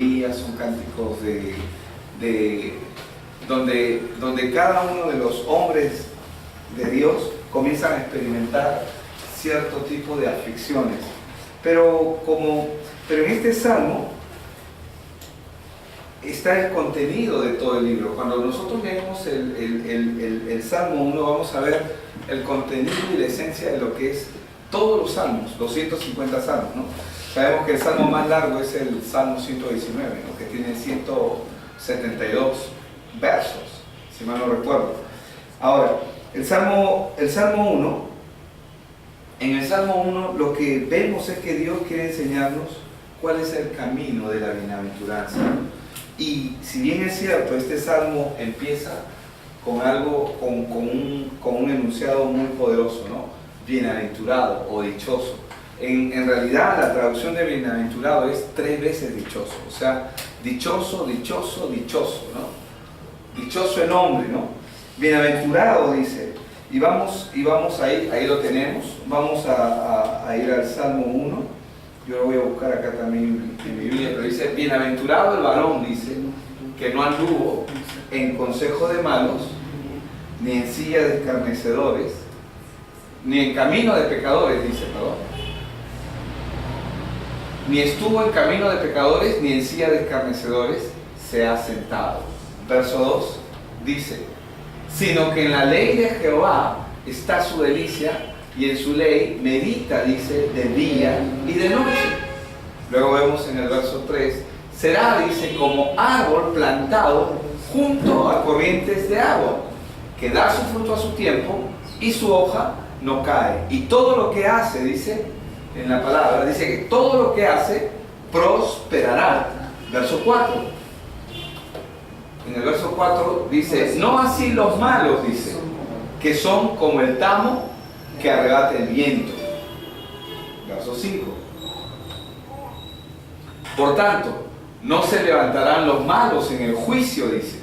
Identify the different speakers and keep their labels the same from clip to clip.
Speaker 1: son cánticos donde cada uno de los hombres de Dios comienzan a experimentar cierto tipo de aflicciones. Pero en este salmo está el contenido de todo el libro. Cuando nosotros leemos el Salmo 1, vamos a ver el contenido y la esencia de lo que es todos los salmos, los 150 salmos, ¿no? Sabemos que el salmo más largo es el Salmo 119, ¿no? Que tiene 172 versos, si mal no recuerdo. Ahora, en el Salmo 1 lo que vemos es que Dios quiere enseñarnos cuál es el camino de la bienaventuranza. Y si bien es cierto, este salmo empieza con un enunciado muy poderoso, ¿no? Bienaventurado o dichoso. En realidad la traducción de bienaventurado es 3 veces dichoso, o sea, dichoso, dichoso, dichoso, ¿no? Dichoso el hombre, ¿no? Bienaventurado, dice. Y vamos ahí lo tenemos. Vamos a ir al Salmo 1. Yo lo voy a buscar acá también en mi Biblia, pero dice, bienaventurado el varón, dice, que no anduvo en consejo de malos, ni en silla de escarnecedores, ni en camino de pecadores, dice, perdón. Ni estuvo en camino de pecadores, ni en silla de escarnecedores se ha sentado. Verso 2 dice, sino que en la ley de Jehová está su delicia, y en su ley medita, dice, de día y de noche. Luego vemos en el verso 3, será, dice, como árbol plantado junto a corrientes de agua, que da su fruto a su tiempo, y su hoja no cae. Y todo lo que hace, dice, en la palabra, dice que todo lo que hace prosperará. Verso 4. En el verso 4 dice, no así los malos, dice, que son como el tamo que arrebata el viento. Verso 5. Por tanto, no se levantarán los malos en el juicio, dice,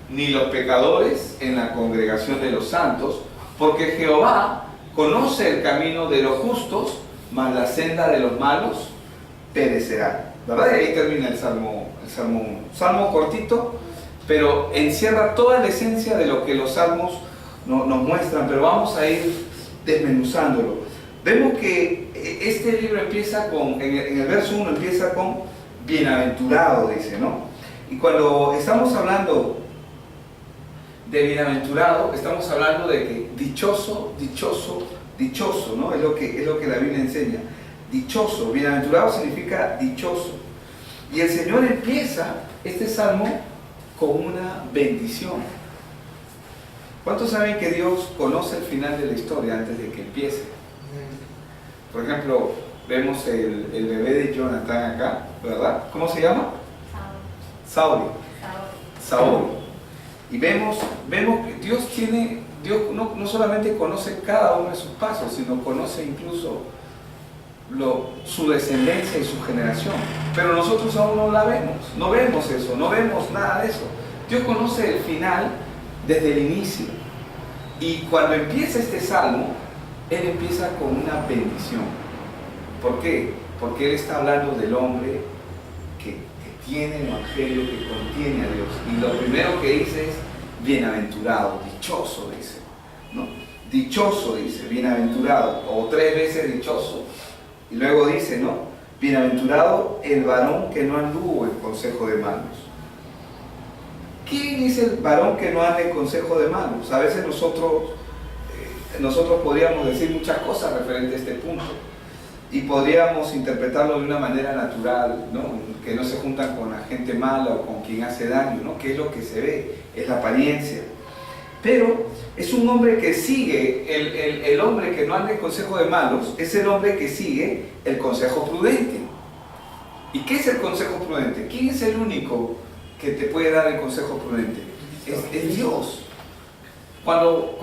Speaker 1: ni los pecadores en la congregación de los santos, porque Jehová conoce el camino de los justos, mas la senda de los malos perecerá. ¿Verdad? Y ahí termina el Salmo 1. Salmo cortito, pero encierra toda la esencia de lo que los salmos nos muestran, pero vamos a ir desmenuzándolo. Vemos que este libro empieza en el verso 1 empieza con bienaventurado, dice, ¿no? Y cuando estamos hablando de bienaventurado, estamos hablando de que dichoso, dichoso, dichoso, ¿no? Es lo que la Biblia enseña. Dichoso, bienaventurado significa dichoso. Y el Señor empieza este salmo con una bendición. ¿Cuántos saben que Dios conoce el final de la historia antes de que empiece? Por ejemplo, vemos el bebé de Jonathan acá, ¿verdad? ¿Cómo se llama? Saúl. Y vemos que Dios no solamente conoce cada uno de sus pasos, sino conoce incluso su descendencia y su generación. Pero nosotros aún no la vemos, no vemos eso, no vemos nada de eso. Dios conoce el final desde el inicio. Y cuando empieza este salmo, Él empieza con una bendición. ¿Por qué? Porque Él está hablando del hombre que tiene el evangelio, que contiene a Dios. Y lo primero que dice es bienaventurado, dichoso, dice, ¿no? Dichoso, dice, bienaventurado, o 3 veces dichoso. Y luego dice, ¿no? Bienaventurado el varón que no anduvo en consejo de malos. ¿Quién es el varón que no anda en consejo de malos? A veces nosotros podríamos decir muchas cosas referente a este punto. Y podríamos interpretarlo de una manera natural, ¿no? Que no se juntan con la gente mala o con quien hace daño, ¿no? Que es lo que se ve, es la apariencia. Pero es un hombre que sigue, el hombre que no anda en consejo de malos, es el hombre que sigue el consejo prudente. ¿Y qué es el consejo prudente? ¿Quién es el único que te puede dar el consejo prudente? Es Dios. Cuando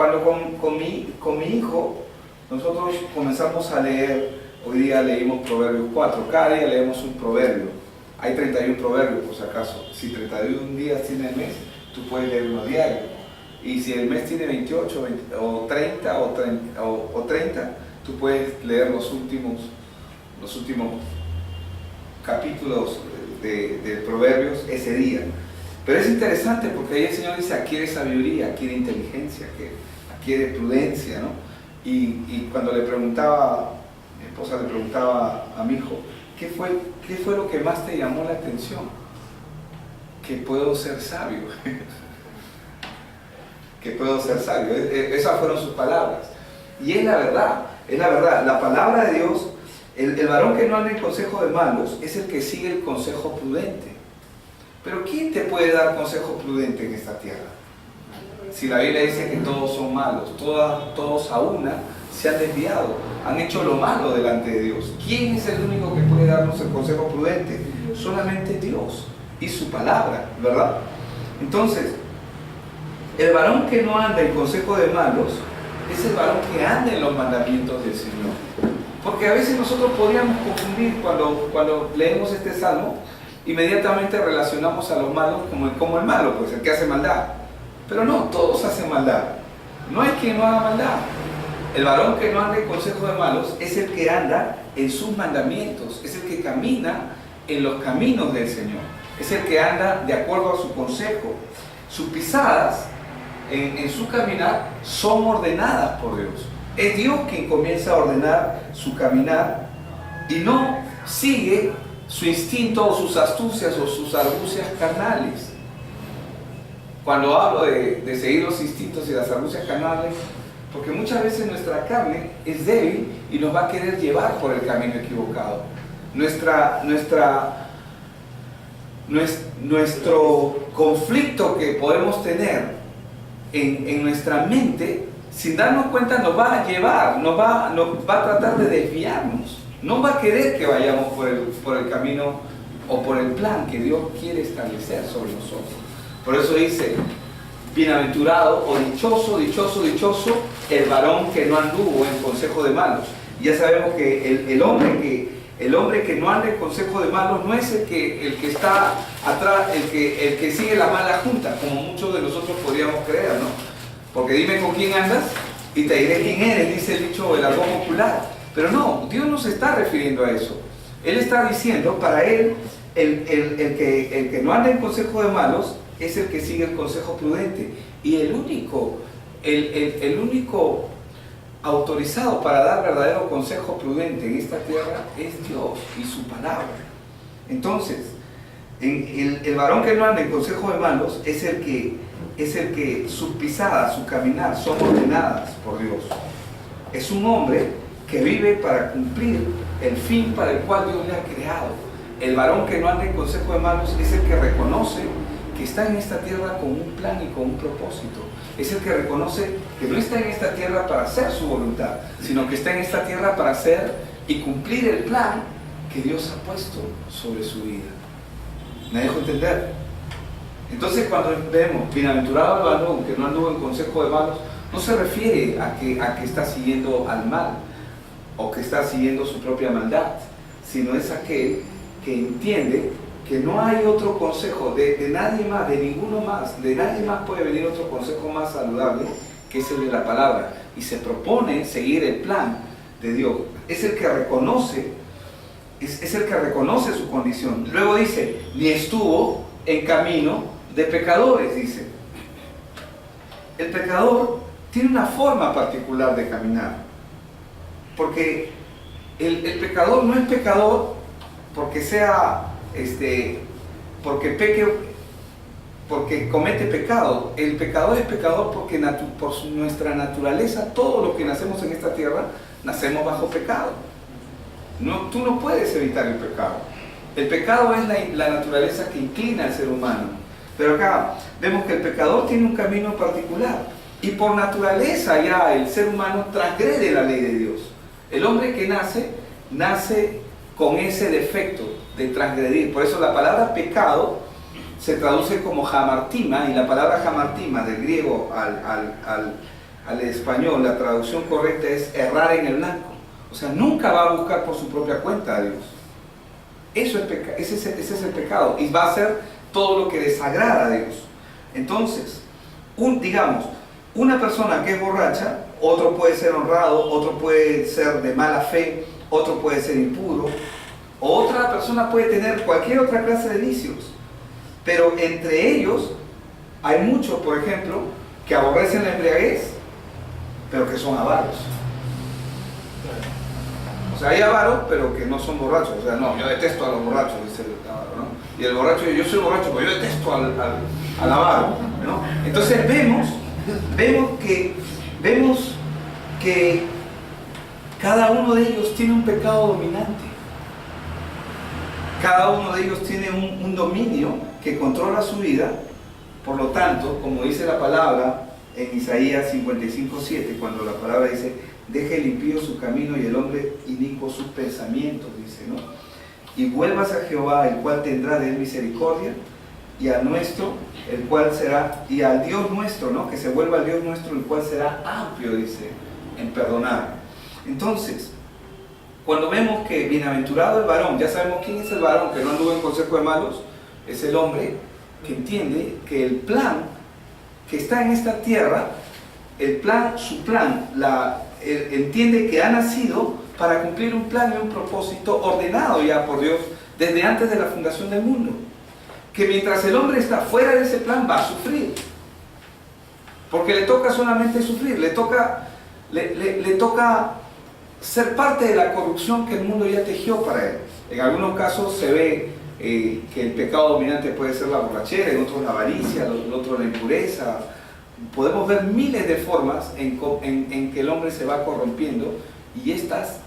Speaker 1: con mi hijo, nosotros comenzamos a leer. Hoy día leímos Proverbios 4, cada día leemos un proverbio. Hay 31 proverbios por si acaso. Si 31 días tiene el mes, tú puedes leer uno diario. Y si el mes tiene 28 o 30, tú puedes leer los últimos capítulos de Proverbios ese día. Pero es interesante porque ahí el Señor dice, adquiere sabiduría, adquiere inteligencia, adquiere prudencia, ¿no? Y cuando le preguntaba, mi esposa le preguntaba a mi hijo, ¿qué fue lo que más te llamó la atención? Que puedo ser sabio. Que puedo ser sabio. Esas fueron sus palabras. Y es la verdad, la palabra de Dios. El varón que no anda en consejo de malos es el que sigue el consejo prudente. Pero ¿quién te puede dar consejo prudente en esta tierra? Si la Biblia dice que todos son malos, todos a una se han desviado, han hecho lo malo delante de Dios. ¿Quién es el único que puede darnos el consejo prudente? Solamente Dios y su palabra, ¿verdad? Entonces, el varón que no anda en consejo de malos es el varón que anda en los mandamientos del Señor. Porque a veces nosotros podríamos confundir cuando leemos este salmo, inmediatamente relacionamos a los malos como el malo, pues el que hace maldad. Pero no, todos hacen maldad. No hay quien no haga maldad. El varón que no anda en consejo de malos es el que anda en sus mandamientos, es el que camina en los caminos del Señor, es el que anda de acuerdo a su consejo. Sus pisadas en su caminar son ordenadas por Dios. Es Dios quien comienza a ordenar su caminar y no sigue su instinto o sus astucias o sus argucias carnales. Cuando hablo de seguir los instintos y las argucias carnales, porque muchas veces nuestra carne es débil y nos va a querer llevar por el camino equivocado. Nuestro conflicto que podemos tener en nuestra mente, sin darnos cuenta, nos va a llevar, nos va a tratar de desviarnos. No va a querer que vayamos por el camino o por el plan que Dios quiere establecer sobre nosotros. Por eso dice, bienaventurado o dichoso, dichoso, dichoso el varón que no anduvo en consejo de malos. Ya sabemos que el hombre que no anda en consejo de malos no es el que está atrás, el que sigue la mala junta, como muchos de nosotros podríamos creer, ¿no? Porque dime con quién andas y te diré quién eres, dice el dicho, el argot popular. Pero no, Dios no se está refiriendo a eso. Él está diciendo, para él, el que no anda en consejo de malos es el que sigue el consejo prudente. Y el único autorizado para dar verdadero consejo prudente en esta tierra es Dios y su palabra. Entonces, el varón que no anda en consejo de malos es el que sus pisadas, su caminar son ordenadas por Dios. Es un hombre que vive para cumplir el fin para el cual Dios le ha creado. El varón que no anda en consejo de malos es el que reconoce que está en esta tierra con un plan y con un propósito. Es el que reconoce que no está en esta tierra para hacer su voluntad, sino que está en esta tierra para hacer y cumplir el plan que Dios ha puesto sobre su vida. ¿Me dejo entender? Entonces, cuando vemos bienaventurado el varón que no anduvo en consejo de malos, no se refiere a que está siguiendo al mal o que está siguiendo su propia maldad, sino es aquel que entiende que no hay otro consejo de nadie más, de ninguno más, de nadie más puede venir otro consejo más saludable que es el de la palabra, y se propone seguir el plan de Dios. Es el que reconoce, es el que reconoce su condición. Luego dice, ni estuvo en camino de pecadores, dice. El pecador tiene una forma particular de caminar, porque el pecador no es pecador porque sea porque comete pecado. El pecador es pecador porque por nuestra naturaleza, todo lo que nacemos en esta tierra, nacemos bajo pecado. Tú no puedes evitar el pecado. El pecado es la naturaleza que inclina al ser humano. Pero acá vemos que el pecador tiene un camino particular. Y por naturaleza ya el ser humano transgrede la ley de Dios. El hombre que nace con ese defecto de transgredir. Por eso la palabra pecado se traduce como hamartima, y la palabra hamartima del griego al español, la traducción correcta es errar en el blanco. O sea, nunca va a buscar por su propia cuenta a Dios. Ese es el pecado, y va a ser todo lo que desagrada a Dios. Entonces, digamos, una persona que es borracha, otro puede ser honrado, otro puede ser de mala fe, otro puede ser impuro, Otra persona puede tener cualquier otra clase de vicios. Pero entre ellos hay muchos, por ejemplo, que aborrecen la embriaguez, pero que son avaros. O sea, hay avaros, pero que no son borrachos. O sea, no, yo detesto a los borrachos, dice el avaro, ¿no? Y el borracho, yo soy borracho, pero yo detesto al avaro, ¿no? Entonces vemos que cada uno de ellos tiene un pecado dominante. Cada uno de ellos tiene un dominio que controla su vida. Por lo tanto, como dice la palabra en Isaías 55:7, cuando la palabra dice: deje el impío su camino y el hombre inicuo sus pensamientos, dice, ¿no? Y vuelvas a Jehová, el cual tendrá de él misericordia, y a nuestro, el cual será, y al Dios nuestro, ¿no? Que se vuelva al Dios nuestro, el cual será amplio, dice, en perdonar. Entonces, cuando vemos que bienaventurado el varón, ya sabemos quién es el varón que no anduvo en consejo de malos, es el hombre que entiende que el plan que está en esta tierra, el plan, su plan, entiende que ha nacido para cumplir un plan y un propósito ordenado ya por Dios desde antes de la fundación del mundo. Que mientras el hombre está fuera de ese plan va a sufrir, porque le toca solamente sufrir, le toca ser parte de la corrupción que el mundo ya tejió para él. En algunos casos se ve que el pecado dominante puede ser la borrachera, en otros la avaricia, en otros la impureza. Podemos ver miles de formas en que el hombre se va corrompiendo, y estas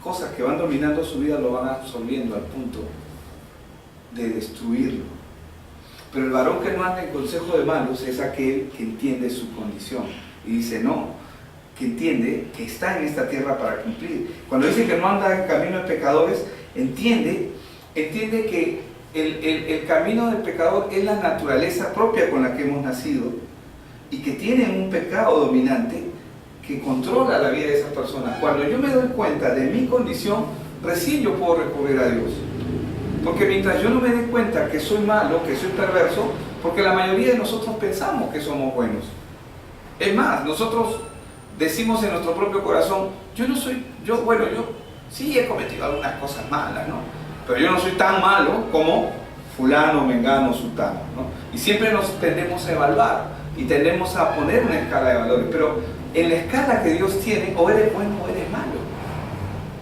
Speaker 1: cosas que van dominando su vida lo van absorbiendo al punto de destruirlo. Pero el varón que no anda en consejo de malos es aquel que entiende su condición y dice no, que entiende que está en esta tierra para cumplir. Cuando dice que no anda en camino de pecadores, entiende que el camino del pecador es la naturaleza propia con la que hemos nacido, y que tienen un pecado dominante que controla la vida de esas personas. Cuando yo me doy cuenta de mi condición, recién yo puedo recurrir a Dios. Porque mientras yo no me dé cuenta que soy malo, que soy perverso, porque la mayoría de nosotros pensamos que somos buenos. Es más, nosotros decimos en nuestro propio corazón, yo sí he cometido algunas cosas malas, ¿no? Pero yo no soy tan malo como fulano, mengano, sultano, ¿no? Y siempre nos tendemos a evaluar y tendemos a poner una escala de valores, pero en la escala que Dios tiene, o eres bueno o eres malo.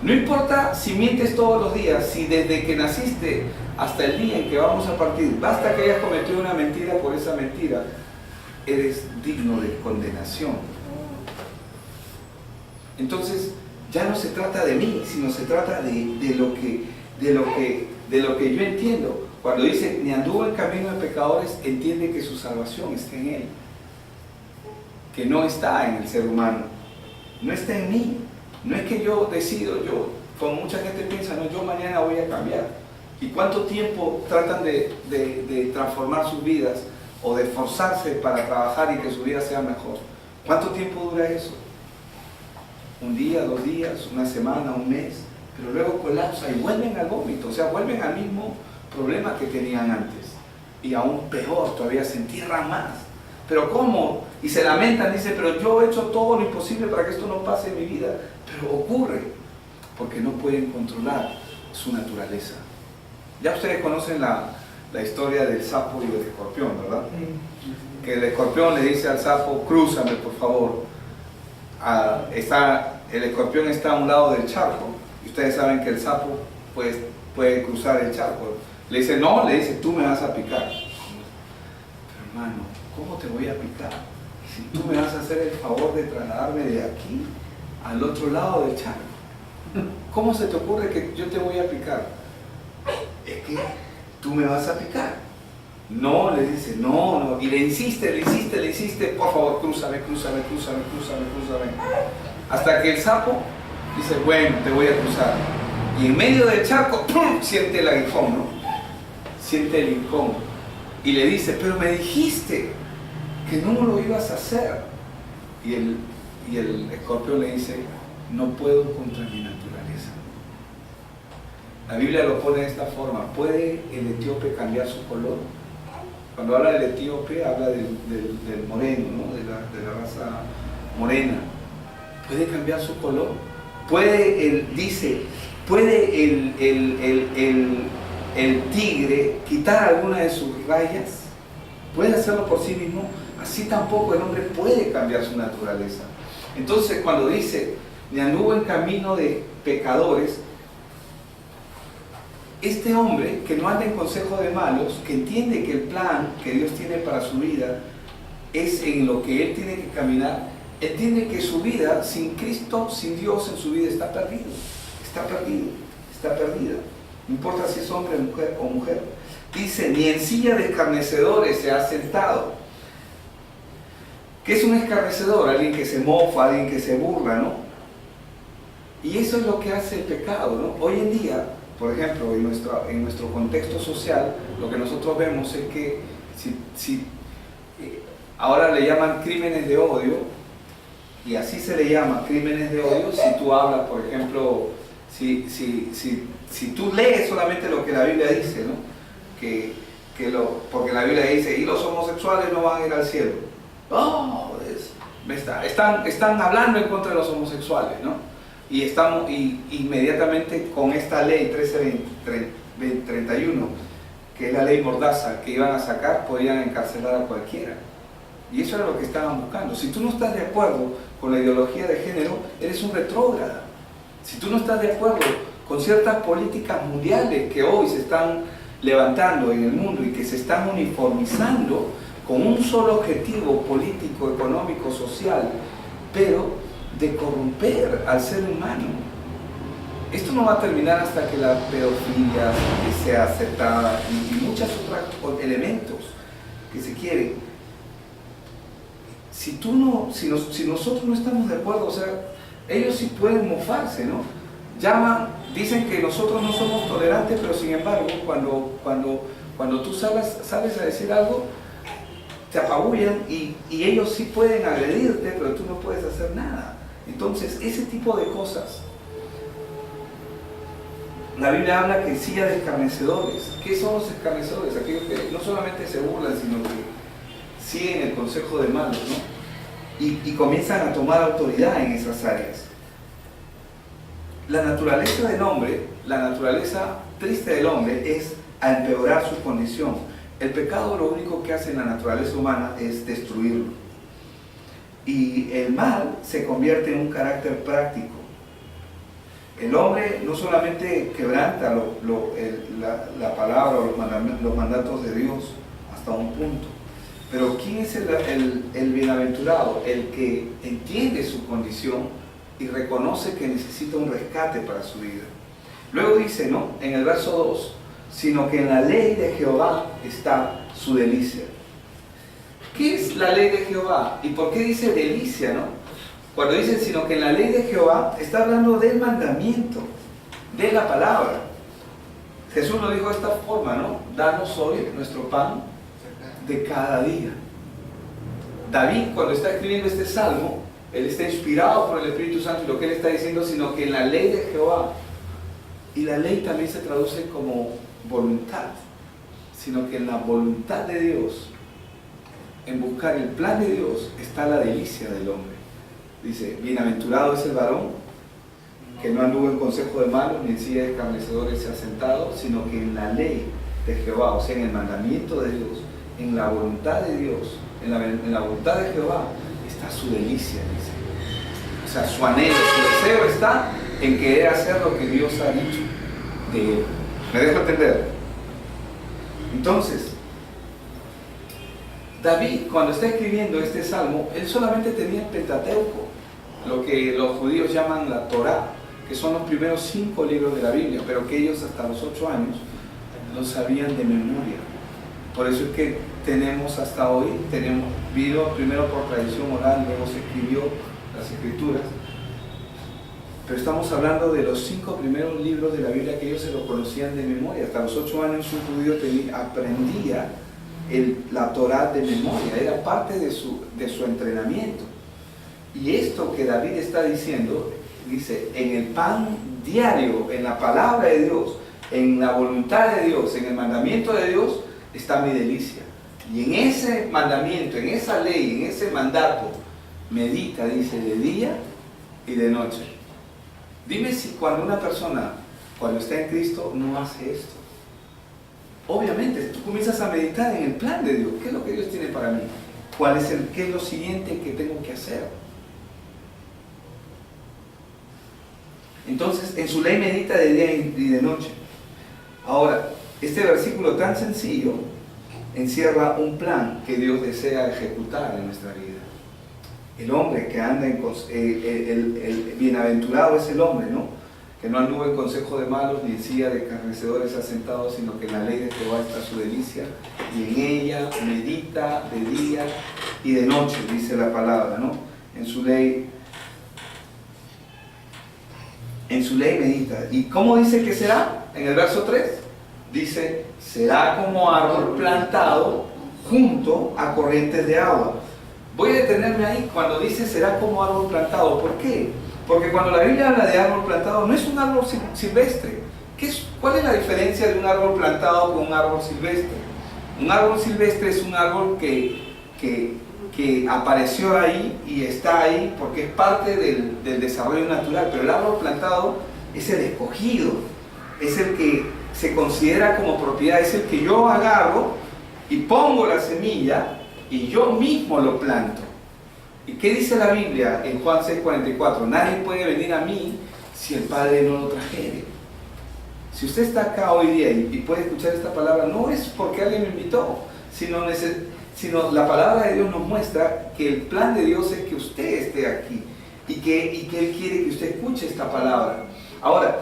Speaker 1: No importa si mientes todos los días, si desde que naciste hasta el día en que vamos a partir, basta que hayas cometido una mentira, por esa mentira eres digno de condenación. Entonces ya no se trata de mí, sino se trata de lo que yo entiendo. Cuando dice ni anduvo en camino de pecadores, entiende que su salvación está en él, que no está en el ser humano, no está en mí. No es que yo decido, como mucha gente piensa, no, yo mañana voy a cambiar. ¿Y cuánto tiempo tratan de transformar sus vidas o de esforzarse para trabajar y que su vida sea mejor? ¿Cuánto tiempo dura eso? Un día, 2 días, una semana, un mes, pero luego colapsa y vuelven al vómito, o sea, vuelven al mismo problema que tenían antes. Y aún peor, todavía se entierran más. ¿Pero cómo? Y se lamentan, dice, pero yo he hecho todo lo imposible para que esto no pase en mi vida. Pero ocurre, porque no pueden controlar su naturaleza. Ya ustedes conocen la historia del sapo y del escorpión, ¿verdad? Que el escorpión le dice al sapo, crúzame por favor. El escorpión está a un lado del charco, y ustedes saben que el sapo puede cruzar el charco. Le dice, no, le dice, tú me vas a picar. Pero hermano, ¿cómo te voy a picar? Si tú me vas a hacer el favor de trasladarme de aquí al otro lado del charco. ¿Cómo se te ocurre que yo te voy a picar? Es que tú me vas a picar. No, le dice, no. Y le insiste, por favor, crúzame. Hasta que el sapo dice, bueno, te voy a cruzar. Y en medio del charco, ¡pum!, siente el aguijón, ¿no? Siente el hincón. Y le dice, pero me dijiste que no lo ibas a hacer. Y el escorpión le dice, no puedo contra mi naturaleza. La Biblia lo pone de esta forma, ¿puede el etíope cambiar su color? Cuando habla del etíope, habla del moreno, ¿no? de la raza morena. ¿Puede cambiar su color? Dice, ¿Puede el tigre quitar alguna de sus rayas? ¿Puede hacerlo por sí mismo? Así tampoco el hombre puede cambiar su naturaleza. Entonces, cuando dice, ni anduvo en camino de pecadores, este hombre que no anda en consejo de malos, que entiende que el plan que Dios tiene para su vida es en lo que él tiene que caminar, entiende que su vida sin Cristo, sin Dios en su vida está perdido, está perdido, está perdida. No importa si es hombre, mujer o mujer. Dice, ni en silla de escarnecedores se ha sentado. ¿Qué es un escarnecedor? Alguien que se mofa, alguien que se burla, ¿no? Y eso es lo que hace el pecado, ¿no? Hoy en día, por ejemplo, en nuestro contexto social, lo que nosotros vemos es que ahora le llaman crímenes de odio, y así se le llama crímenes de odio si tú hablas, por ejemplo, si tú lees solamente lo que la Biblia dice, ¿no? Porque la Biblia dice, y los homosexuales no van a ir al cielo. Oh, están hablando en contra de los homosexuales, ¿no? Y inmediatamente con esta ley 1331, que es la ley Mordaza, que iban a sacar, podían encarcelar a cualquiera. Y eso era lo que estaban buscando. Si tú no estás de acuerdo con la ideología de género, eres un retrógrada. Si tú no estás de acuerdo con ciertas políticas mundiales que hoy se están levantando en el mundo y que se están uniformizando con un solo objetivo político, económico, social, pero de corromper al ser humano. Esto no va a terminar hasta que la pedofilia sea aceptada y muchos otros elementos que se quieren. Si nosotros no estamos de acuerdo, o sea, ellos sí pueden mofarse, ¿no? Dicen que nosotros no somos tolerantes, pero sin embargo, cuando tú sales a decir algo, te apabullan y ellos sí pueden agredirte, pero tú no puedes hacer nada. Entonces, ese tipo de cosas. La Biblia habla que silla de escarnecedores. ¿Qué son los escarnecedores? Aquellos que no solamente se burlan, sino que siguen el consejo de malos, ¿no? Y comienzan a tomar autoridad en esas áreas. La naturaleza del hombre, la naturaleza triste del hombre es a empeorar su condición. El pecado lo único que hace en la naturaleza humana es destruirlo. Y el mal se convierte en un carácter práctico. El hombre no solamente quebranta la palabra o los mandatos de Dios hasta un punto, pero ¿quién es el bienaventurado? El que entiende su condición y reconoce que necesita un rescate para su vida. Luego dice, ¿no? En el verso 2, sino que en la ley de Jehová está su delicia. ¿Qué es la ley de Jehová? ¿Y por qué dice delicia, no? Cuando dice, sino que en la ley de Jehová, está hablando del mandamiento, de la palabra. Jesús lo dijo de esta forma, ¿no? Danos hoy nuestro pan de cada día. David, cuando está escribiendo este salmo, él está inspirado por el Espíritu Santo y lo que él está diciendo, sino que en la ley de Jehová, y la ley también se traduce como voluntad, sino que en la voluntad de Dios, en buscar el plan de Dios, está la delicia del hombre. Dice, bienaventurado es el varón que no anduvo en consejo de malos, ni en silla de escarnecedores se ha sentado, sino que en la ley de Jehová, o sea, en el mandamiento de Dios, en la voluntad de Dios, en la voluntad de Jehová, está su delicia, dice. O sea, su anhelo, su deseo está en querer hacer lo que Dios ha dicho de él. ¿Me dejo entender? Entonces, David, cuando está escribiendo este salmo, él solamente tenía el Pentateuco, lo que los judíos llaman la Torá, que son los primeros 5 libros de la Biblia, pero que ellos hasta los 8 años lo sabían de memoria. Por eso es que tenemos hasta hoy, vino primero por tradición oral, luego se escribió las escrituras, pero estamos hablando de los 5 primeros libros de la Biblia que ellos se lo conocían de memoria. Hasta los 8 años un judío aprendía la Torá de memoria, era parte de su entrenamiento. Y esto que David está diciendo, dice, en el pan diario, en la palabra de Dios, en la voluntad de Dios, en el mandamiento de Dios, está mi delicia. Y en ese mandamiento, en esa ley, en ese mandato, medita, dice, de día y de noche. Dime si cuando una persona cuando está en Cristo no hace esto. Obviamente, tú comienzas a meditar en el plan de Dios. ¿Qué es lo que Dios tiene para mí? ¿Qué es lo siguiente que tengo que hacer? Entonces, en su ley medita de día y de noche. Ahora, este versículo tan sencillo encierra un plan que Dios desea ejecutar en nuestra vida. El hombre que anda el bienaventurado es el hombre, ¿no? Que no anduvo en consejo de malos ni en silla de escarnecedores asentado, sino que en la ley de Jehová está su delicia, y en ella medita de día y de noche, dice la palabra, ¿no? En su ley medita. ¿Y cómo dice que será? En el verso 3 dice, será como árbol plantado junto a corrientes de agua. Voy a detenerme ahí cuando dice será como árbol plantado. ¿Por qué? Porque cuando la Biblia habla de árbol plantado, no es un árbol silvestre. ¿Cuál es la diferencia de un árbol plantado con un árbol silvestre? Un árbol silvestre es un árbol que apareció ahí y está ahí porque es parte del desarrollo natural, pero el árbol plantado es el escogido, es el que se considera como propiedad, es el que yo agarro y pongo la semilla y yo mismo lo planto. ¿Y qué dice la Biblia en Juan 6:44? Nadie puede venir a mí si el Padre no lo trajere. Si usted está acá hoy día y puede escuchar esta palabra, no es porque alguien me invitó, sino la palabra de Dios nos muestra que el plan de Dios es que usted esté aquí y que Él quiere que usted escuche esta palabra. Ahora,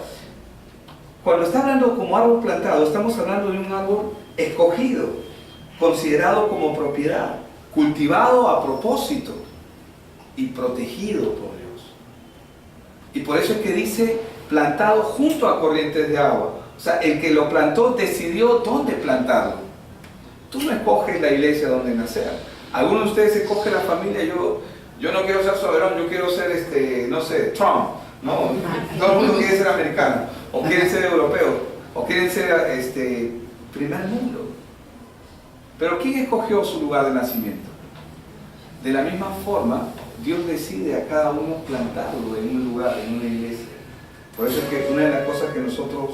Speaker 1: cuando está hablando como árbol plantado, estamos hablando de un árbol escogido, considerado como propiedad, cultivado a propósito y protegido por Dios. Y por eso es que dice plantado junto a corrientes de agua. O sea, el que lo plantó decidió dónde plantarlo. Tú no escoges la iglesia donde nacer. Algunos de ustedes escogen la familia. Yo no quiero ser Soberón, yo quiero ser, no sé, Trump. No, todo el mundo quiere ser americano, o quieren ser europeo, o quieren ser primer mundo. Pero ¿quién escogió su lugar de nacimiento? De la misma forma, Dios decide a cada uno plantarlo en un lugar, en una iglesia. Por eso es que una de las cosas que nosotros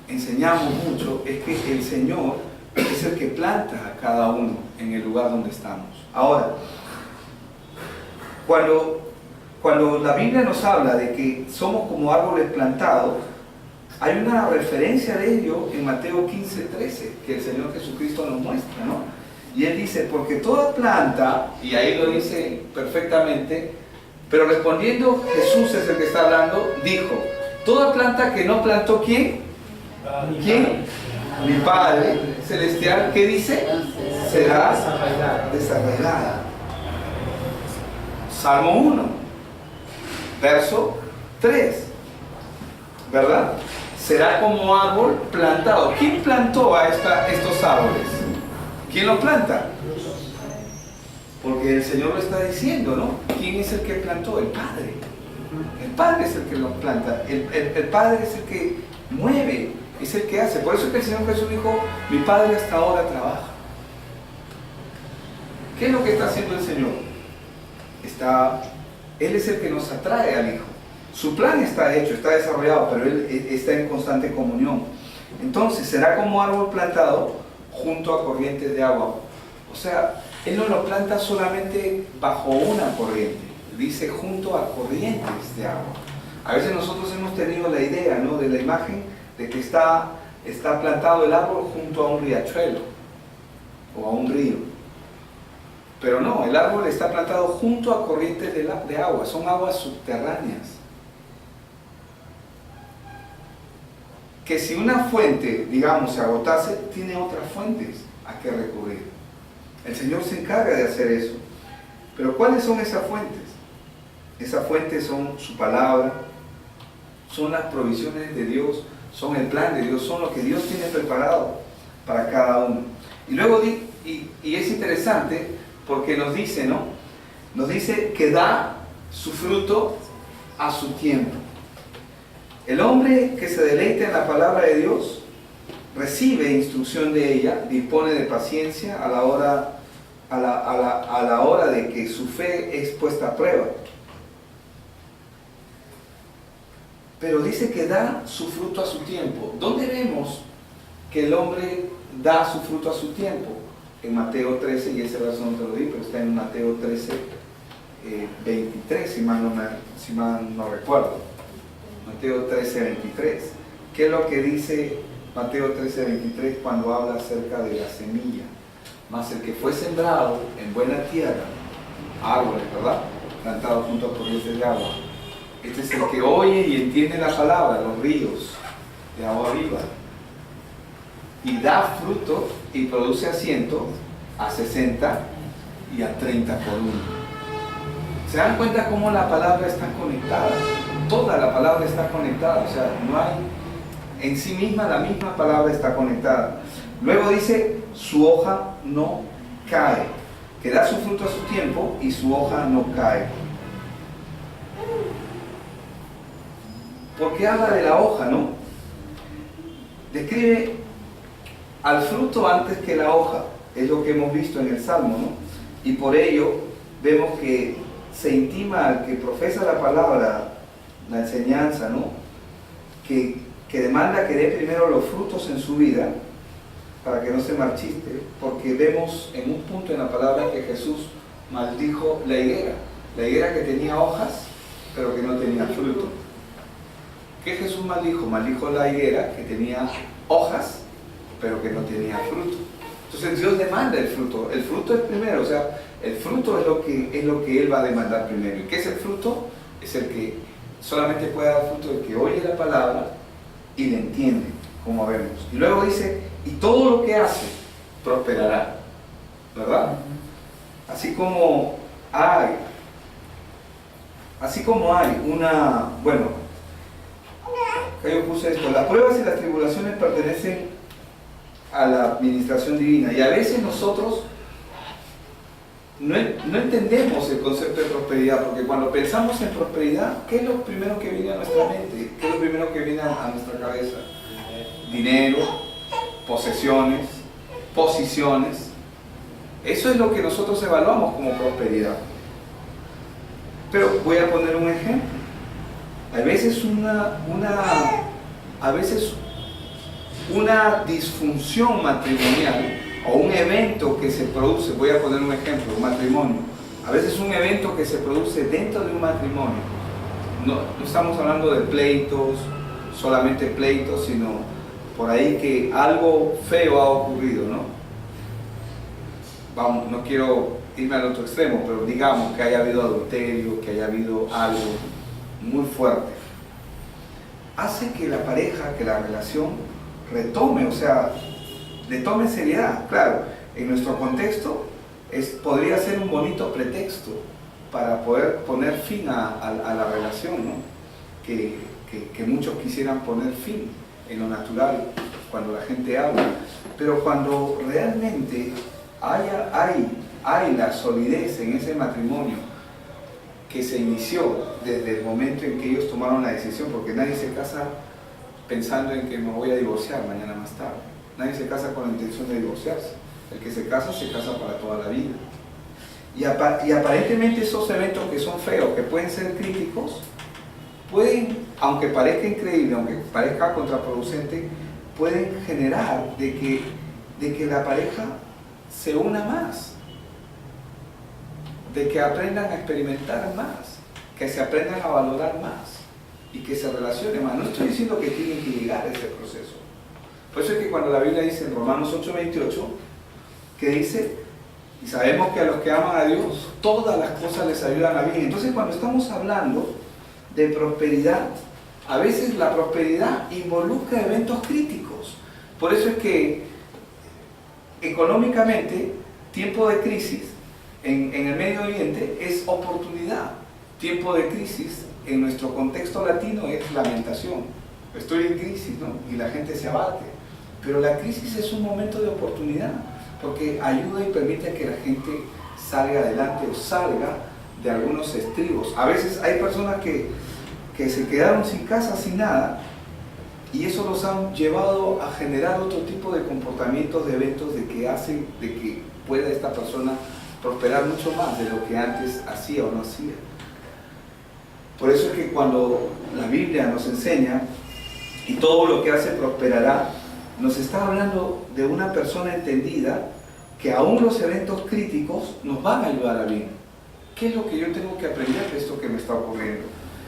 Speaker 1: enseñamos mucho es que el Señor es el que planta a cada uno en el lugar donde estamos. Ahora, cuando la Biblia nos habla de que somos como árboles plantados, hay una referencia de ello en Mateo 15:13 que el Señor Jesucristo nos muestra, ¿no? Y Él dice, porque toda planta, y ahí lo dice perfectamente, pero respondiendo Jesús es el que está hablando, dijo, toda planta que no plantó, ¿quién? ¿Quién? Mi Padre Celestial, ¿qué dice? Será desarraigada. Salmo 1, verso 3, ¿verdad? Será como árbol plantado. ¿Quién plantó a estos árboles? ¿Quién los planta? Porque el Señor lo está diciendo, ¿no? ¿Quién es el que plantó? El Padre. El Padre es el que los planta. El Padre es el que mueve, es el que hace. Por eso es que el Señor Jesús dijo, mi Padre hasta ahora trabaja. ¿Qué es lo que está haciendo el Señor? Él es el que nos atrae al Hijo. Su plan está hecho, está desarrollado, pero Él está en constante comunión. Entonces, será como árbol plantado junto a corrientes de agua. O sea, Él no lo planta solamente bajo una corriente, dice junto a corrientes de agua. A veces nosotros hemos tenido la idea, ¿no?, de la imagen de que está plantado el árbol junto a un riachuelo o a un río. Pero no, el árbol está plantado junto a corrientes de agua, son aguas subterráneas. Que si una fuente, digamos, se agotase, tiene otras fuentes a que recurrir. El Señor se encarga de hacer eso. Pero ¿cuáles son esas fuentes? Esas fuentes son su palabra, son las provisiones de Dios, son el plan de Dios, son lo que Dios tiene preparado para cada uno. Y luego, y es interesante porque nos dice, ¿no? Nos dice que da su fruto a su tiempo. El hombre que se deleita en la palabra de Dios recibe instrucción de ella, dispone de paciencia a la hora de que su fe es puesta a prueba. pero dice que da su fruto a su tiempo. ¿Dónde vemos que el hombre da su fruto a su tiempo? En Mateo 13, y ese verso no te lo di, pero está en Mateo 13, 23, si mal no recuerdo. Mateo 13, 23. ¿Qué es lo que dice Mateo 13, 23 cuando habla acerca de la semilla? Mas el que fue sembrado en buena tierra, árboles, ¿verdad? Plantado junto a corrientes de agua. Este es el que oye y entiende la palabra, los ríos de agua viva. Y da fruto y produce a 100, a 60 y a 30 por uno. ¿Se dan cuenta cómo la palabra está conectada? Toda la palabra está conectada, o sea, no hay en sí misma, la misma palabra está conectada. Luego dice, su hoja no cae, que da su fruto a su tiempo y su hoja no cae. ¿Por qué habla de la hoja, no? Describe al fruto antes que la hoja, es lo que hemos visto en el Salmo, ¿no? Y por ello vemos que se intima al que profesa la palabra, la enseñanza, ¿no? Que demanda que dé primero los frutos en su vida para que no se marchite, porque vemos en un punto en la palabra que Jesús maldijo la higuera que tenía hojas pero que no tenía fruto. ¿Qué Jesús maldijo? Maldijo la higuera que tenía hojas pero que no tenía fruto. Entonces Dios demanda el fruto es primero, o sea, el fruto es lo que Él va a demandar primero. ¿Y qué es el fruto? Es el que solamente puede dar fruto el que oye la palabra y la entiende, como vemos. Y luego dice, y todo lo que hace prosperará, ¿verdad? Así como hay una, bueno, que yo puse esto, las pruebas y las tribulaciones pertenecen a la administración divina, y a veces nosotros no entendemos el concepto de prosperidad, porque cuando pensamos en prosperidad, ¿qué es lo primero que viene a nuestra mente? ¿Qué es lo primero que viene a nuestra cabeza? Dinero, posesiones, posiciones. Eso es lo que nosotros evaluamos como prosperidad. Pero voy a poner un ejemplo. A veces una disfunción matrimonial o un evento que se produce, voy a poner un ejemplo, un matrimonio. A veces un evento que se produce dentro de un matrimonio, no estamos hablando de pleitos, solamente pleitos, sino por ahí que algo feo ha ocurrido, ¿no? Vamos, no quiero irme al otro extremo, pero digamos que haya habido adulterio, que haya habido algo muy fuerte. Hace que la pareja, que la relación retome, o sea, le tome seriedad. Claro, en nuestro contexto podría ser un bonito pretexto para poder poner fin a la relación, ¿no? Que muchos quisieran poner fin en lo natural cuando la gente habla, pero cuando realmente hay la solidez en ese matrimonio que se inició desde el momento en que ellos tomaron la decisión, porque nadie se casa pensando en que me voy a divorciar mañana más tarde. Nadie se casa con la intención de divorciarse. El que se casa para toda la vida. Y aparentemente esos eventos que son feos, que pueden ser críticos, pueden, aunque parezca increíble, aunque parezca contraproducente, pueden generar de que la pareja se una más, de que aprendan a experimentar más, que se aprendan a valorar más y que se relacionen más. No estoy diciendo que tienen que llegar a ese proceso. Por eso es que cuando la Biblia dice en Romanos 8:28, que dice, y sabemos que a los que aman a Dios, todas las cosas les ayudan a bien. Entonces cuando estamos hablando de prosperidad, a veces la prosperidad involucra eventos críticos. Por eso es que económicamente, tiempo de crisis en el Medio Oriente es oportunidad. Tiempo de crisis en nuestro contexto latino es lamentación. Estoy en crisis, ¿no? Y la gente se abate. Pero la crisis es un momento de oportunidad, porque ayuda y permite que la gente salga adelante o salga de algunos estribos. A veces hay personas que se quedaron sin casa, sin nada, y eso los han llevado a generar otro tipo de comportamientos, de eventos, de que hacen de que pueda esta persona prosperar mucho más de lo que antes hacía o no hacía. Por eso es que cuando la Biblia nos enseña, y todo lo que hace prosperará, nos está hablando de una persona entendida que aún los eventos críticos nos van a ayudar a bien. ¿Qué es lo que yo tengo que aprender de esto que me está ocurriendo?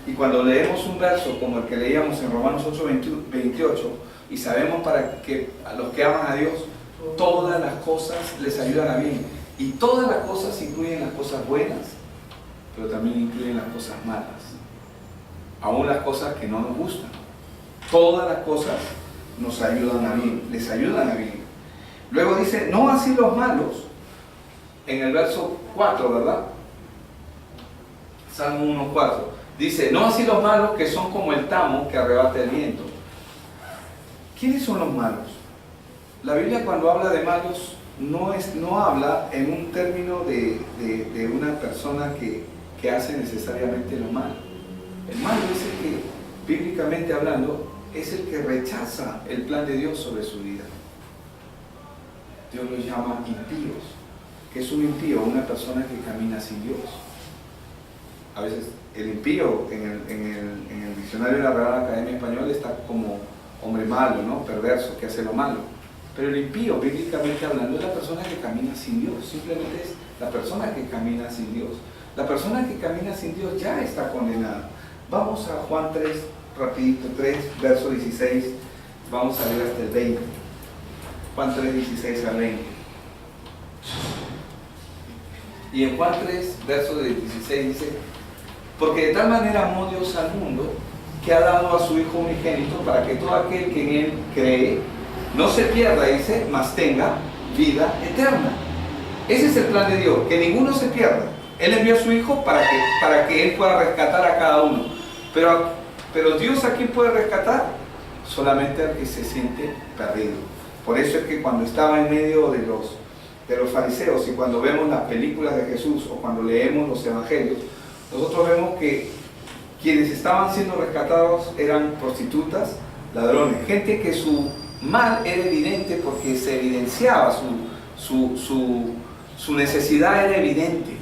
Speaker 1: Y cuando leemos un verso como el que leíamos en Romanos 8:28, y sabemos para que a los que aman a Dios, todas las cosas les ayudan a bien. Y todas las cosas incluyen las cosas buenas, pero también incluyen las cosas malas. Aún las cosas que no nos gustan. Todas las cosas nos ayudan a bien, les ayudan a bien. Luego dice, no así los malos, en el verso 4, ¿verdad? Salmo 1:4. Dice, no así los malos que son como el tamo que arrebata el viento. ¿Quiénes son los malos? La Biblia cuando habla de malos no habla en un término de una persona que hace necesariamente lo malo. El malo es el que, bíblicamente hablando, es el que rechaza el plan de Dios sobre su vida. Dios los llama impíos. ¿Qué es un impío? Una persona que camina sin Dios. A veces el impío en el diccionario de la Real Academia Española está como hombre malo, ¿no? Perverso, que hace lo malo. Pero el impío, bíblicamente hablando, es la persona que camina sin Dios. Simplemente es la persona que camina sin Dios. La persona que camina sin Dios ya está condenada. Vamos a Juan 3, rapidito, 3, verso 16. Vamos a leer hasta el 20. Juan 3, 16 al 20. Y en Juan 3, verso 16 dice, porque de tal manera amó Dios al mundo, que ha dado a su Hijo unigénito, para que todo aquel que en Él cree, no se pierda, dice, mas tenga vida eterna. Ese es el plan de Dios, que ninguno se pierda. Él envió a su Hijo para que Él pueda rescatar a cada uno. Pero Dios, ¿a quién puede rescatar? Solamente al que se siente perdido. Por eso es que cuando estaba en medio de los fariseos, y cuando vemos las películas de Jesús o cuando leemos los evangelios, nosotros vemos que quienes estaban siendo rescatados eran prostitutas, ladrones, gente que su mal era evidente porque se evidenciaba, su necesidad era evidente.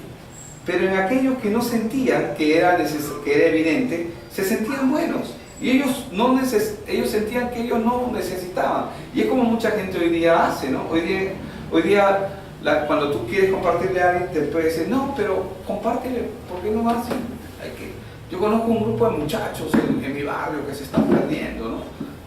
Speaker 1: Pero en aquellos que no sentían que era evidente, se sentían buenos. Y ellos sentían que ellos no necesitaban. Y es como mucha gente hoy día hace, ¿no? Hoy día cuando tú quieres compartirle a alguien, te puede decir, no, pero compártele, ¿por qué no hacen? Yo conozco un grupo de muchachos en mi barrio que se están perdiendo, ¿no?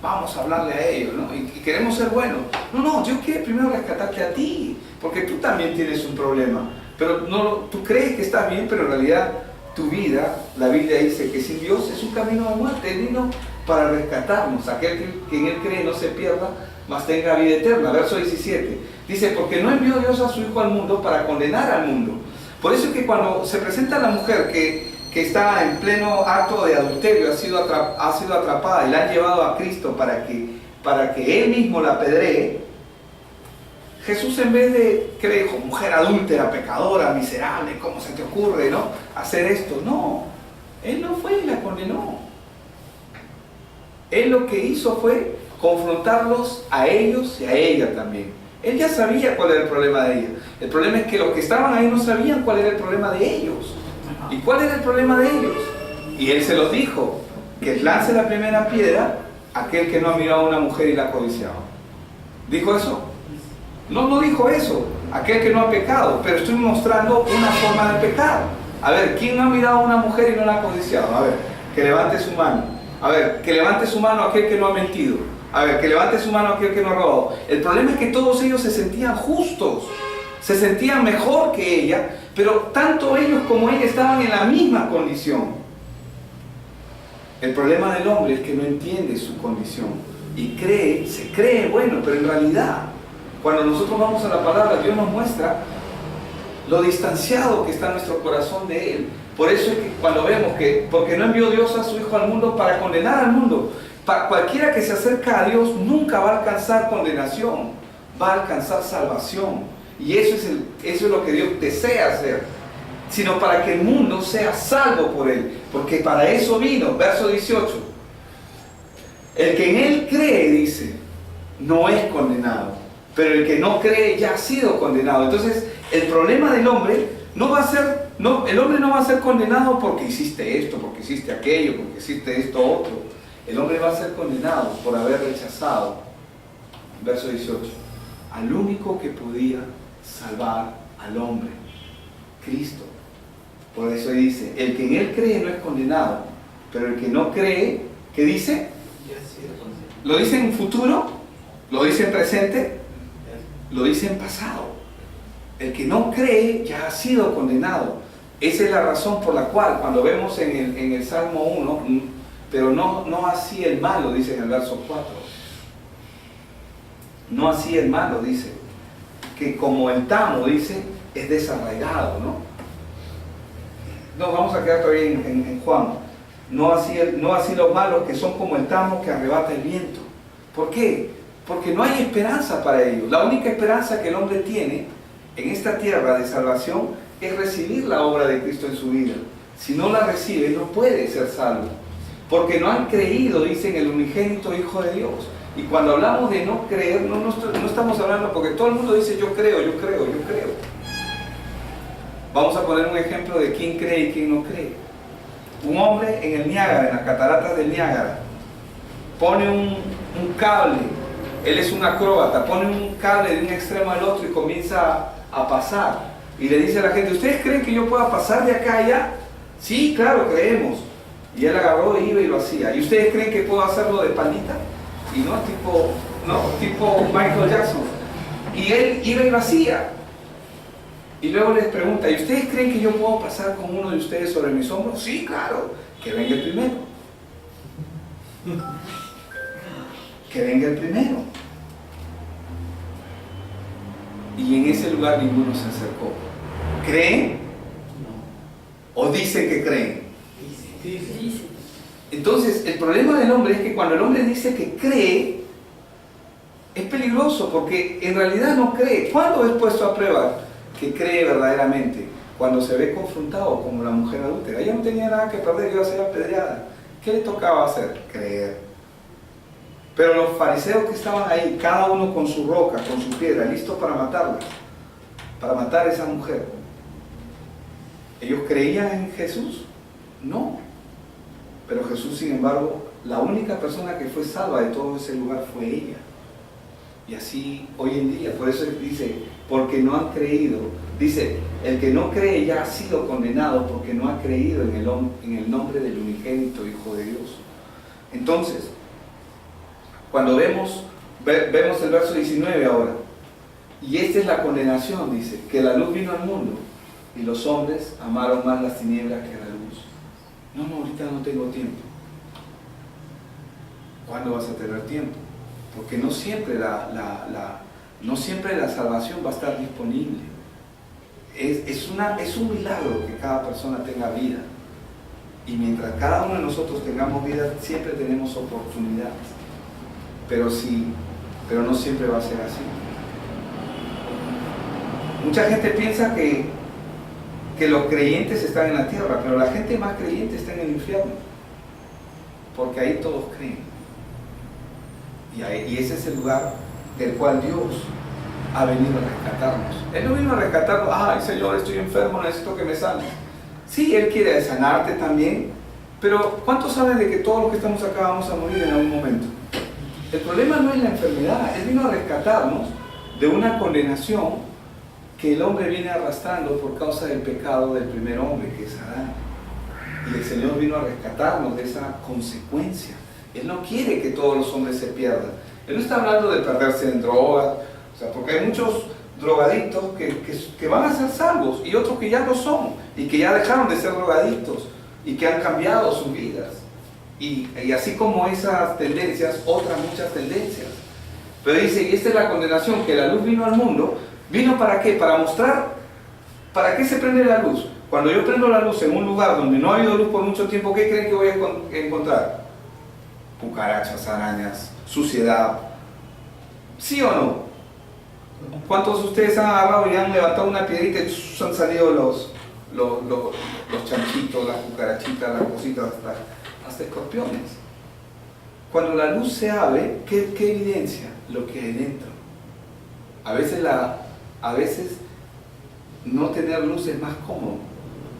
Speaker 1: Vamos a hablarle a ellos, ¿no? Y queremos ser buenos. No, Dios quiere primero rescatarte a ti, porque tú también tienes un problema. Pero tú crees que estás bien, pero en realidad tu vida, la Biblia dice que sin Dios es un camino de muerte. Él vino para rescatarnos. Aquel que en Él cree no se pierda, mas tenga vida eterna. Verso 17. Dice, porque no envió Dios a su Hijo al mundo para condenar al mundo. Por eso es que cuando se presenta la mujer que está en pleno acto de adulterio, ha sido atrapada y la han llevado a Cristo para que Él mismo la apedree, Jesús, en vez de, ¿qué le dijo? Mujer adúltera, pecadora, miserable, ¿cómo se te ocurre, no? Hacer esto. No, Él no fue y la condenó. Él lo que hizo fue confrontarlos a ellos y a ella también. Él ya sabía cuál era el problema de ella. El problema es que los que estaban ahí no sabían cuál era el problema de ellos. ¿Y cuál era el problema de ellos? Y Él se los dijo, que lance la primera piedra aquel que no ha mirado a una mujer y la ha codiciado. ¿Dijo eso? No dijo eso, aquel que no ha pecado, pero estoy mostrando una forma de pecar. A ver, ¿quién no ha mirado a una mujer y no la ha codiciado? A ver, que levante su mano. A ver, que levante su mano aquel que no ha mentido. A ver, que levante su mano aquel que no ha robado. El problema es que todos ellos se sentían justos, se sentían mejor que ella, pero tanto ellos como ella estaban en la misma condición. El problema del hombre es que no entiende su condición y se cree bueno, pero en realidad, cuando nosotros vamos a la palabra, Dios nos muestra lo distanciado que está nuestro corazón de Él. Por eso es que cuando vemos que, porque no envió Dios a su Hijo al mundo para condenar al mundo, para cualquiera que se acerca a Dios nunca va a alcanzar condenación, va a alcanzar salvación. Y eso es lo que Dios desea hacer, sino para que el mundo sea salvo por Él, porque para eso vino. Verso 18, el que en Él cree, dice, no es condenado, pero el que no cree ya ha sido condenado. Entonces el problema del hombre no va a ser, no, el hombre no va a ser condenado porque hiciste esto, porque hiciste aquello, porque hiciste esto otro. El hombre va a ser condenado por haber rechazado, verso 18, al único que podía salvar al hombre, Cristo. Por eso dice, el que en él cree no es condenado, pero el que no cree, ¿qué dice? ¿Lo dice en futuro? ¿Lo dice en presente? Lo dice en pasado. El que no cree ya ha sido condenado. Esa es la razón por la cual cuando vemos en el Salmo 1, pero no así el malo, dice en el verso 4. No así el malo, dice, que como el tamo, dice, es desarraigado, ¿no? Nos vamos a quedar todavía en Juan. No así los malos que son como el tamo que arrebata el viento. ¿Por qué? Porque no hay esperanza para ellos. La única esperanza que el hombre tiene en esta tierra de salvación es recibir la obra de Cristo en su vida. Si no la recibe, no puede ser salvo. Porque no han creído, dice, en el unigénito Hijo de Dios. Y cuando hablamos de no creer, no estamos hablando, porque todo el mundo dice yo creo, yo creo, yo creo. Vamos a poner un ejemplo de quién cree y quién no cree. Un hombre en el Niágara, en las cataratas del Niágara, pone un cable, él es un acróbata, pone un cable de un extremo al otro y comienza a pasar. Y le dice a la gente, ¿ustedes creen que yo pueda pasar de acá a allá? Sí, claro, creemos. Y él agarró, iba y lo hacía. ¿Y ustedes creen que puedo hacerlo de panita? Y no, tipo Michael Jackson. Y él iba y lo hacía. Y luego les pregunta, ¿y ustedes creen que yo puedo pasar con uno de ustedes sobre mis hombros? Sí, claro, que venga el primero. Que venga el primero. Y en ese lugar ninguno se acercó. ¿Creen? ¿O dicen que creen?
Speaker 2: Dice.
Speaker 1: Entonces, el problema del hombre es que cuando el hombre dice que cree, es peligroso porque en realidad no cree. ¿Cuándo es puesto a prueba que cree verdaderamente? Cuando se ve confrontado como la mujer adúltera. Ella no tenía nada que perder, iba a ser apedreada. ¿Qué le tocaba hacer? Creer. Pero los fariseos que estaban ahí, cada uno con su roca, con su piedra, listos para matarla, para matar a esa mujer, ¿ellos creían en Jesús? No. Pero Jesús, sin embargo, la única persona que fue salva de todo ese lugar fue ella. Y así hoy en día, por eso dice, porque no han creído, dice, el que no cree ya ha sido condenado porque no ha creído en el nombre del unigénito Hijo de Dios. Entonces, cuando vemos el verso 19 ahora, y esta es la condenación, dice, que la luz vino al mundo y los hombres amaron más las tinieblas que la luz. No, ahorita no tengo tiempo. ¿Cuándo vas a tener tiempo? Porque no siempre no siempre la salvación va a estar disponible. Es un milagro que cada persona tenga vida. Y mientras cada uno de nosotros tengamos vida, siempre tenemos oportunidades. Pero no siempre va a ser así. Mucha gente piensa que los creyentes están en la tierra, pero la gente más creyente está en el infierno. Porque ahí todos creen. Y ese es el lugar del cual Dios ha venido a rescatarnos. Él no vino a rescatarnos, ay Señor, estoy enfermo, necesito que me sanes. Sí, Él quiere sanarte también, pero ¿cuántos saben de que todos los que estamos acá vamos a morir en algún momento? El problema no es la enfermedad, Él vino a rescatarnos de una condenación que el hombre viene arrastrando por causa del pecado del primer hombre, que es Adán. Y el Señor vino a rescatarnos de esa consecuencia. Él no quiere que todos los hombres se pierdan. Él no está hablando de perderse en drogas, o sea, porque hay muchos drogadictos que van a ser salvos y otros que ya no son y que ya dejaron de ser drogadictos y que han cambiado sus vidas. Y así como esas tendencias, otras muchas tendencias. Pero dice, y esta es la condenación, que la luz vino al mundo. ¿Vino para qué? Para mostrar, ¿para qué se prende la luz? Cuando yo prendo la luz en un lugar donde no ha habido luz por mucho tiempo, ¿qué creen que voy a encontrar? Cucarachas, arañas, suciedad. ¿Sí o no? ¿Cuántos de ustedes han agarrado y han levantado una piedrita y han salido los chanchitos, las cucarachitas, las cositas, hasta escorpiones? Cuando la luz se abre, ¿qué evidencia? Lo que hay dentro. A veces no tener luz es más cómodo,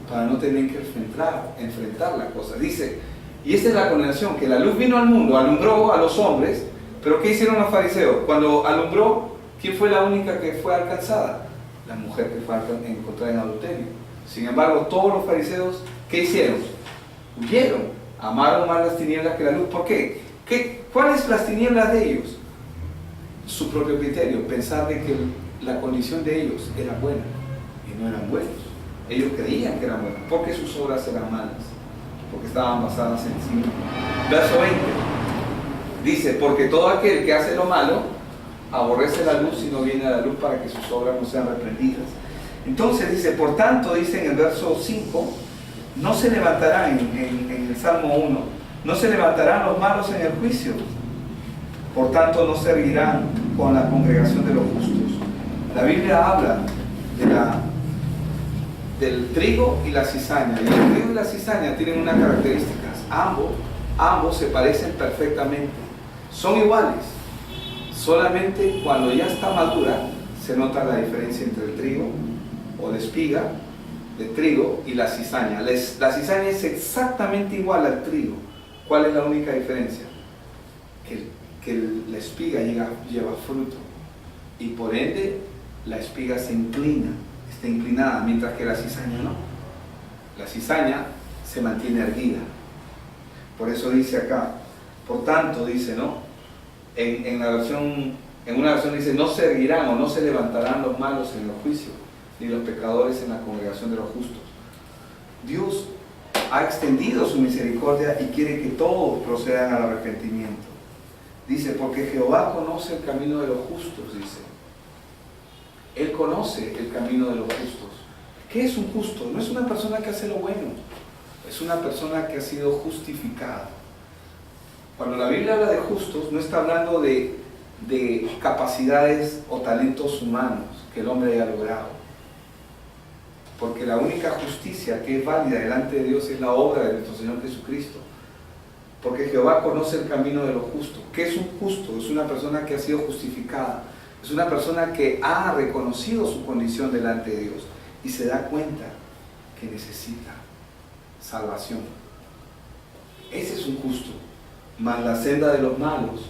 Speaker 1: para no tener que enfrentar las cosas. Dice, y esa es la condenación, que la luz vino al mundo, alumbró a los hombres, pero ¿qué hicieron los fariseos? Cuando alumbró, ¿quién fue la única que fue alcanzada? La mujer que fue encontrada en adulterio. Sin embargo, todos los fariseos, ¿qué hicieron? Huyeron, amaron más las tinieblas que la luz. ¿Por qué? ¿Cuáles las tinieblas de ellos? Su propio criterio, pensar de que la condición de ellos era buena y no eran buenos. Ellos creían que eran buenos, porque sus obras eran malas, porque estaban basadas en sí mismos. Verso 20 dice, porque todo aquel que hace lo malo aborrece la luz y no viene a la luz para que sus obras no sean reprendidas. Entonces dice, por tanto, dice en el verso 5, no se levantarán, en el Salmo 1, no se levantarán los malos en el juicio, por tanto no servirán con la congregación de los justos. La Biblia habla del trigo y la cizaña, y el trigo y la cizaña tienen unas características, ambos se parecen perfectamente, son iguales, solamente cuando ya está madura se nota la diferencia entre el trigo o la espiga de trigo y la cizaña. La cizaña es exactamente igual al trigo. ¿Cuál es la única diferencia? Que la espiga lleva fruto y por ende la espiga está inclinada, mientras que la cizaña no. La cizaña se mantiene erguida. Por eso dice acá, por tanto dice, ¿no? En una versión dice, no se erguirán o no se levantarán los malos en el juicio, ni los pecadores en la congregación de los justos. Dios ha extendido su misericordia y quiere que todos procedan al arrepentimiento. Dice, porque Jehová conoce el camino de los justos, dice. Él conoce el camino de los justos. ¿Qué es un justo? No es una persona que hace lo bueno, es una persona que ha sido justificada. Cuando la Biblia habla de justos, no está hablando de capacidades o talentos humanos que el hombre haya logrado. Porque la única justicia que es válida delante de Dios es la obra de nuestro Señor Jesucristo. Porque Jehová conoce el camino de los justos. ¿Qué es un justo? Es una persona que ha sido justificada. Es una persona que ha reconocido su condición delante de Dios y se da cuenta que necesita salvación. Ese es un justo. Mas la senda de los malos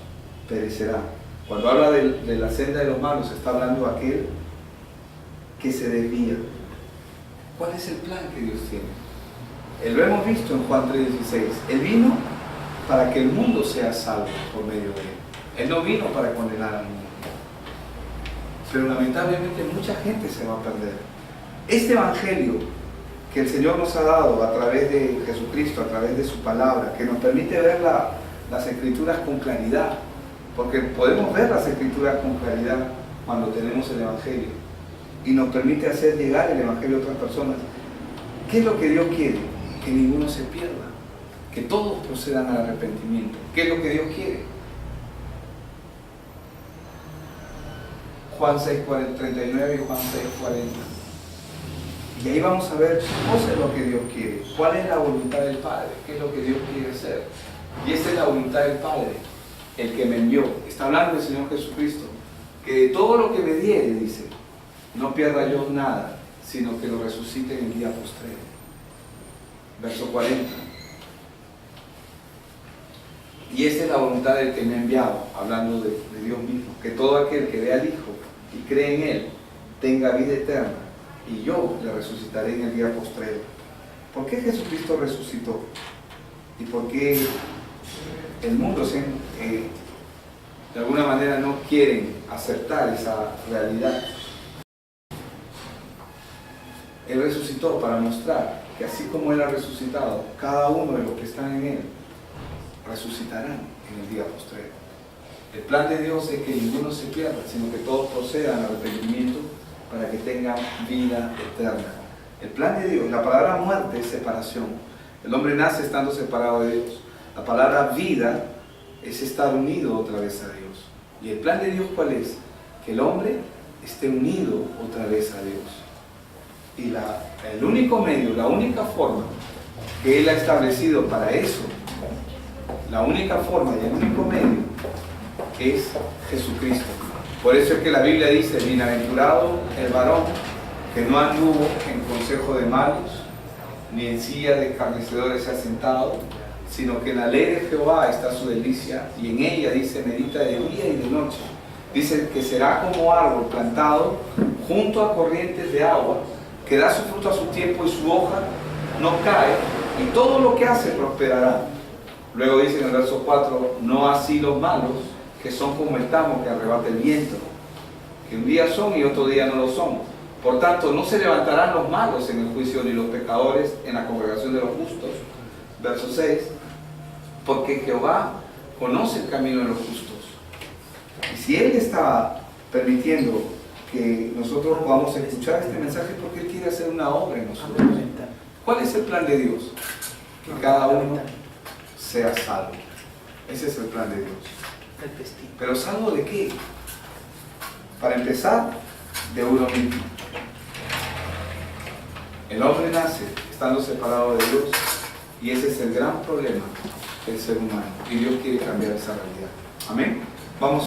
Speaker 1: perecerá. Cuando habla de la senda de los malos, está hablando de aquel que se desvía. ¿Cuál es el plan que Dios tiene? Lo hemos visto en Juan 3:16. Él vino para que el mundo sea salvo por medio de él. Él no vino para condenar al mundo. Pero lamentablemente mucha gente se va a perder. Este evangelio que el Señor nos ha dado a través de Jesucristo, a través de su palabra, que nos permite ver las escrituras con claridad, porque podemos ver las escrituras con claridad cuando tenemos el evangelio, y nos permite hacer llegar el evangelio a otras personas. ¿Qué es lo que Dios quiere? Que ninguno se pierda, que todos procedan al arrepentimiento. ¿Qué es lo que Dios quiere? Juan 6:39 y Juan 6:40. Y ahí vamos a ver qué es lo que Dios quiere, cuál es la voluntad del Padre, qué es lo que Dios quiere hacer. Y esta es la voluntad del Padre, el que me envió. Está hablando el Señor Jesucristo, que de todo lo que me diere, dice, no pierda yo nada, sino que lo resucite en el día postrero. Verso 40. Y esta es la voluntad del que me ha enviado, hablando de Dios mismo, que todo aquel que vea al Hijo y cree en Él, tenga vida eterna, y yo le resucitaré en el día postrero. ¿Por qué Jesucristo resucitó? ¿Y por qué el mundo de alguna manera no quieren aceptar esa realidad? Él resucitó para mostrar que así como Él ha resucitado, cada uno de los que están en Él resucitarán en el día postrero. El plan de Dios es que ninguno se pierda, sino que todos procedan al arrepentimiento para que tengan vida eterna. El plan de Dios, la palabra muerte es separación. El hombre nace estando separado de Dios. La palabra vida es estar unido otra vez a Dios. ¿Y el plan de Dios cuál es? Que el hombre esté unido otra vez a Dios. Y el único medio, la única forma que Él ha establecido para eso, la única forma y el único medio es Jesucristo. Por eso es que la Biblia dice, bienaventurado el varón que no anduvo en consejo de malos, ni en silla de escarnecedores se ha sentado, sino que en la ley de Jehová está su delicia, y en ella, dice, medita de día y de noche. Dice que será como árbol plantado junto a corrientes de agua, que da su fruto a su tiempo y su hoja no cae, y todo lo que hace prosperará. Luego dice en el verso 4, no así los malos, que son como el tamo que arrebata el viento, que un día son y otro día no lo son. Por tanto, no se levantarán los malos en el juicio, ni los pecadores en la congregación de los justos. Verso 6, porque Jehová conoce el camino de los justos. Y si Él está permitiendo que nosotros podamos escuchar este mensaje, porque Él quiere hacer una obra en nosotros. ¿Cuál es el plan de Dios? Que cada uno sea salvo. Ese es el plan de Dios. ¿Pero salvo de qué? Para empezar, de uno mismo. El hombre nace estando separado de Dios, y ese es el gran problema del ser humano, y Dios quiere cambiar esa realidad. Amén. Vamos.